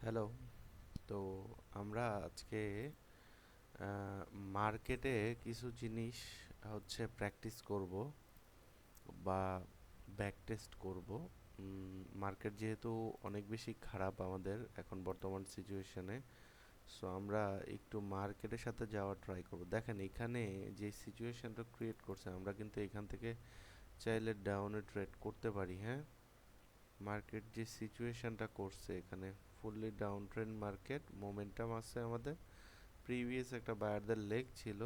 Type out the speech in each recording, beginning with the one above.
Hello. তো আমরা আজকে মার্কেটে কিছু জিনিস প্র্যাকটিস করব বা ব্যাক টেস্ট করব। মার্কেট যেহেতু অনেক বেশি খারাপ আমাদের এখন বর্তমান সিচুয়েশনে, সো আমরা একটু মার্কেটের সাথে যাওয়ার ট্রাই করব। দেখেন এখানে যে সিচুয়েশনটা ক্রিয়েট করছে, আমরা কিন্তু এখান থেকে চাইলে ডাউনে ট্রেড করতে পারি। হ্যাঁ, মার্কেট যে সিচুয়েশনটা করছে এখানে fully down trend market, momentum আছে আমাদের, প্রিভিয়াস একটা বায়ারদের লেগ ছিল,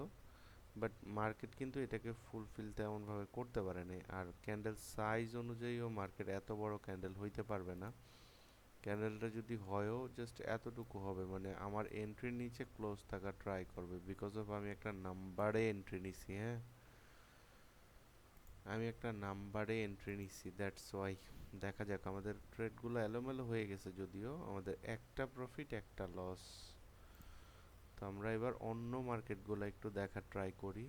বাট মার্কেট কিন্তু এটাকে ফুলফিল তেমনভাবে করতে পারেনি। আর ক্যান্ডেল সাইজ অনুযায়ীও মার্কেট এত বড় ক্যান্ডেল হইতে পারবে না। ক্যান্ডেলটা যদি হয়ও জাস্ট এতটুকু হবে, মানে আমার এন্ট্রির নিচে ক্লোজ থাকা ট্রাই করবে, বিকজ অফ আমি একটা নাম্বারে এন্ট্রি নিছি। হ্যাঁ, আমি একটা নাম্বারে এন্ট্রি নিছি, দ্যাটস ওয়াই। দেখা যাক, আমাদের ট্রেডগুলো এলোমেলো হয়ে গেছে, যদিও আমাদের একটা প্রফিট একটা লস। তো আমরা এবার অন্য মার্কেটগুলো একটু দেখার ট্রাই করি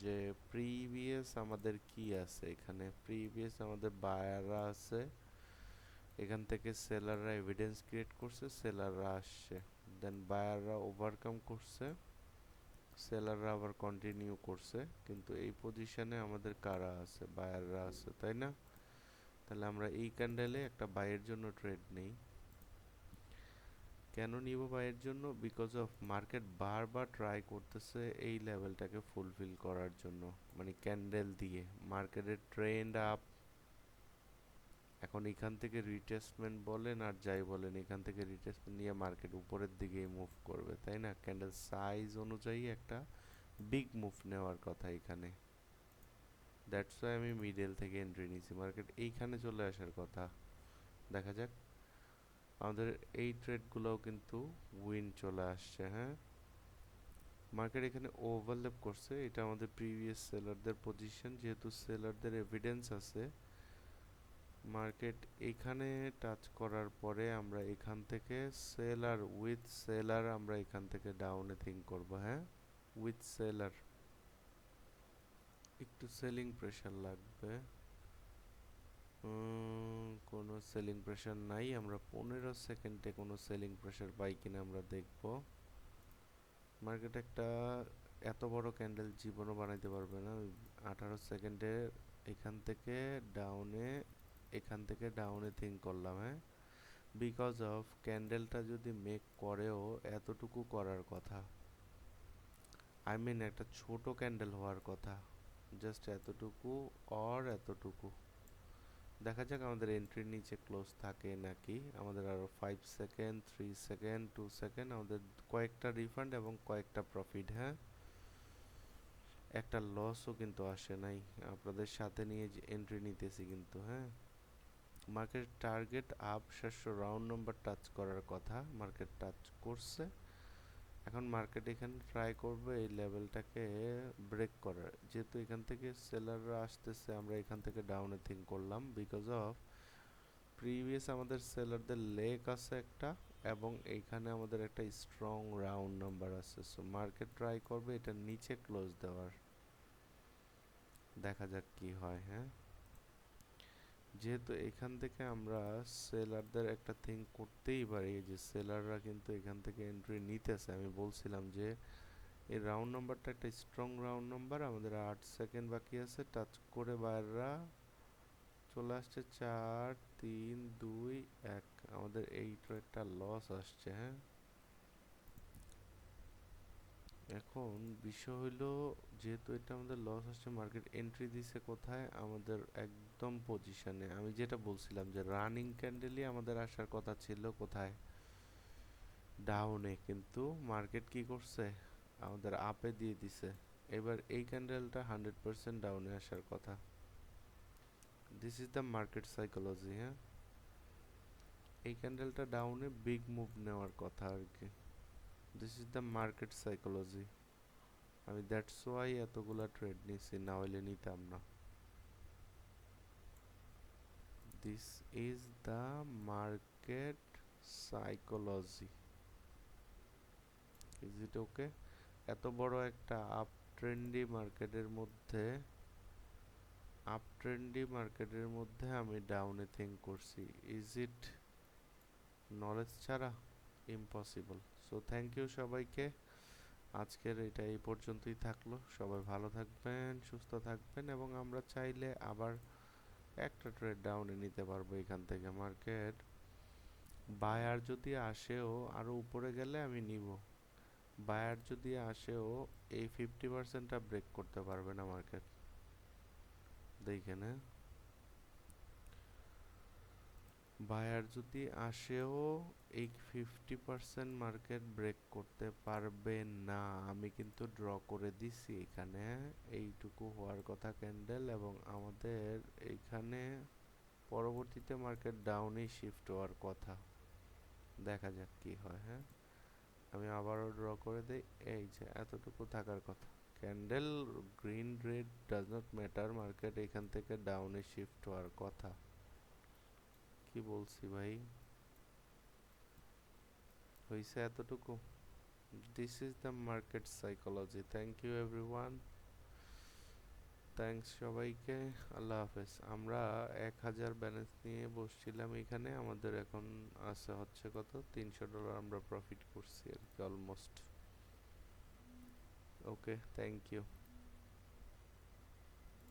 যে প্রিভিয়াস আমাদের কি আছে। এখানে প্রিভিয়াস আমাদের বায়াররা আছে, এখান থেকে সেলাররা এভিডেন্স ক্রিয়েট করছে, সেলাররা আসছে, দেন বায়াররা ওভারকাম করছে, সেলাররা আবার কন্টিনিউ করছে। কিন্তু এই পজিশনে আমাদের কারা আছে? বায়াররা আছে, তাই না? তাহলে আমরা এই ক্যান্ডেলে একটা বাইয়ের জন্য ট্রেড নেই। কেন নিব বাইয়ের জন্য? বিকজ অফ মার্কেট বারবার ট্রাই করতেছে এই লেভেলটাকে ফুলফিল করার জন্য, মানে ক্যান্ডেল দিয়ে মার্কেটের ট্রেন্ড আপ। এখন এখান থেকে রিটেস্টমেন্ট বলেন আর যাই বলেন, এখান থেকে রিটেস্টমেন্ট নিয়ে মার্কেট উপরের দিকে মুভ করবে, তাই না? ক্যান্ডেল সাইজ অনুযায়ী একটা বিগ মুভ নেওয়ার কথা এখানে, দ্যাটস ওয়াই আমি মিডল থেকে এন্ট্রি নিছি। মার্কেট এইখানে চলে আসার কথা। দেখা যাক, আমাদের এই ট্রেডগুলোও কিন্তু উইন চলে আসছে। হ্যাঁ, মার্কেট এখানে ওভারল্যাপ করছে, এটা আমাদের প্রিভিয়াস সেলারদের পজিশন, যেহেতু সেলারদের এভিডেন্স আছে। মার্কেট এখানে টাচ করার পরে আমরা এখান থেকে সেলার উইথ সেলার আমরা এখান থেকে ডাউনে থিঙ্ক করব। হ্যাঁ, উইথ সেলার একটু সেলিং প্রেশার লাগবে। কোনো সেলিং প্রেশার নাই, আমরা 15 সেকেন্ডে কোনো সেলিং প্রেশার পাই কিনা আমরা দেখব। মার্কেট একটা এত বড় ক্যান্ডেল জীবনও বানাইতে পারবে না। 18 সেকেন্ডে এখান থেকে ডাউনে, এখান থেকে ডাউনে থিঙ্ক করলাম। হ্যাঁ, বিকজ অফ ক্যান্ডেলটা যদি মেক করেও এতটুকু করার কথা, আই মিন একটা ছোট ক্যান্ডেল হওয়ার কথা, জাস্ট এতটুকু অর এতটুকু। দেখা যাক আমাদের এন্ট্রির নিচে ক্লোজ থাকে নাকি। আমাদের আরও 5 সেকেন্ড, 3 সেকেন্ড, 2 সেকেন্ড, আমাদের কয়েকটা রিফান্ড এবং কয়েকটা প্রফিট। হ্যাঁ, একটা লসও কিন্তু আসে নাই, আপনাদের সাথে নিয়ে এন্ট্রি নিতেছি কিন্তু। হ্যাঁ, market target up 700 round number touch করার কথা, মার্কেট টাচ করছে। এখন মার্কেট এখানে ট্রাই করবে এই লেভেলটাকে ব্রেক করার, যেহেতু এখান থেকে সেলাররা আসতেছে, আমরা এখান থেকে ডাউনে থিঙ্ক করলাম, বিকজ অফ প্রিভিয়াস আমাদের সেলারদের লেক আছে একটা, এবং এইখানে আমাদের একটা স্ট্রং রাউন্ড নাম্বার আছে। সো মার্কেট ট্রাই করবে এটা নিচে ক্লোজ দেওয়ার, দেখা যাক কি হয়। হ্যাঁ, যেহেতু এখান থেকে আমরা সেলারদের একটা থিঙ্ক করতেই পারি যে সেলাররা কিন্তু এখান থেকে এন্ট্রি নিতেছে। আমি বলছিলাম যে এই রাউন্ড নাম্বারটা একটা স্ট্রং রাউন্ড নাম্বার, আমাদের 8 সেকেন্ড বাকি আছে, টাচ করে বাইররা চলে আসছে 4 3 2 1, আমাদের এই ট্রেডটা লস আসছে। হ্যাঁ, এখন বিষয় হইলো, যেহেতু এটা আমাদের লস আসছে, মার্কেট এন্ট্রি দিছে কোথায়? আমাদের একদম পজিশনে। আমি যেটা বলছিলাম যে রানিং ক্যান্ডেলই আমাদের আসার কথা ছিল কোথায়? ডাউনে, কিন্তু মার্কেট কি করছে? আমাদের আপে দিয়ে দিছে। এবার এই ক্যান্ডেলটা 100% ডাউনে আসার কথা। This is the market psychology. হ্যাঁ, এই ক্যান্ডেলটা ডাউনে বিগ মুভ নেওয়ার কথা আর কি। This is the market psychology. আমি দ্যাটস ওয়াই এতগুলা ট্রেড নিছি, না হইলে নিতাম না। This is the market psychology. Is it okay? এত বড় একটা আপ ট্রেন্ডি মার্কেটের মধ্যে আমি ডাউনে থিঙ্ক করছি। ইজ ইট নলেজ ছাড়া? ইম্পসিবল। সো থ্যাংক ইউ সবাইকে, আজকের এটা এই পর্যন্তই থাকলো। সবাই ভালো থাকবেন, সুস্থ থাকবেন, এবং আমরা চাইলে আবার একটা ট্রেড ডাউনে নিতে পারবো এখান থেকে। মার্কেট বায়ার যদি আসেও আরো উপরে গেলে আমি নিব। বায়ার যদি আসেও এই 50%টা ব্রেক করতে পারবে না মার্কেট, দেখেন। হ্যাঁ, বায়ার যদি আসেও এই 50% মার্কেট ব্রেক করতে পারবে না। আমি কিন্তু ড্র করে দিছি এখানে, এইটুকু হওয়ার কথা ক্যান্ডেল, এবং আমাদের এইখানে পরবর্তীতে মার্কেট ডাউনে শিফট হওয়ার কথা। দেখা যাক কি হয়। হ্যাঁ, আমি আবারও ড্র করে দেই। এই যে এতটুকু থাকার কথা candle, green red does not matter, market এখান থেকে ডাউনে শিফট হওয়ার কথা। কি বলছি ভাই, হয়েছে এতটুকু। This is the market psychology. Thank you everyone, thanks সবাইকে, আল্লাহ হাফেজ। আমরা 1000 ব্যালেন্স নিয়ে বসছিলাম এখানে, আমাদের এখন আছে হচ্ছে কত, $300 আমরা প্রফিট করছি আর কি অলমোস্ট। Okay, thank you.